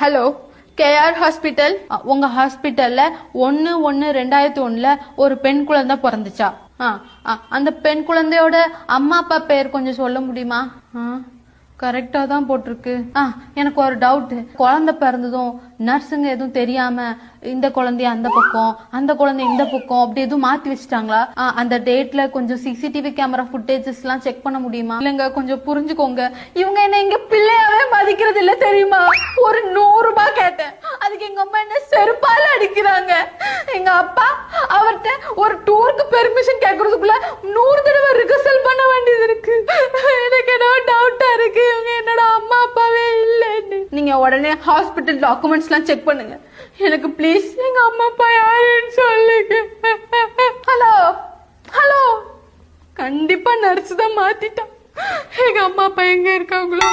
Hello, KR hospital. உங்க ஹாஸ்பிட்டல்ல 1/1/2001 ஒரு பெண் குழந்தை பிறந்துச்சா? அந்த பெண் குழந்தையோட அம்மா அப்பா பேர் கொஞ்சம் சொல்ல முடியுமா? கரெக்டா தான் போட்டிருக்கு. எனக்கு ஒரு டவுட். குழந்தை பிறந்ததும் நர்ஸுங்க எதுவும் தெரியாம இந்த குழந்தைய அந்த பக்கம், அந்த குழந்தை இந்த பக்கம் அப்படி எதுவும் மாத்தி வச்சுட்டாங்களா? அந்த டேட்ல கொஞ்சம் சிசிடிவி கேமரா ஃபுட்டேஜஸ் எல்லாம் செக் பண்ண முடியுமா? இல்லங்க, கொஞ்சம் புரிஞ்சுக்கோங்க. இவங்க என்ன இங்க பிள்ளையாவே மதிக்கிறது இல்ல தெரியுமா? ஒரு 100 ரூபாய் கேட்டேன், அதுக்கு எங்க அம்மா என்ன செருப்பால அடிக்கிறாங்க. எங்க அப்பா அவர்கிட்ட ஒரு டூருக்கு பெர்மிஷன் கேக்குறதுக்குள்ள 100 தடவை ரிகர்சல் பண்ண வேண்டியது இருக்கு. எனக்கு என்ன டவுட்டா இருக்கு, இவங்க என்னோட அம்மா அப்பாவே இல்லைன்னு. நீங்க உடனே ஹாஸ்பிட்டல் டாக்குமெண்ட்ஸ் எல்லாம் செக் பண்ணுங்க. எனக்கு ப்ளீஸ் எங்க அம்மா அப்பா யாருன்னு சொல்லுங்க. ஹலோ ஹலோ, கண்டிப்பா நர்ஸ் தான் மாத்திட்டான். எங்க அம்மா அப்பா எங்க இருக்காங்களோ?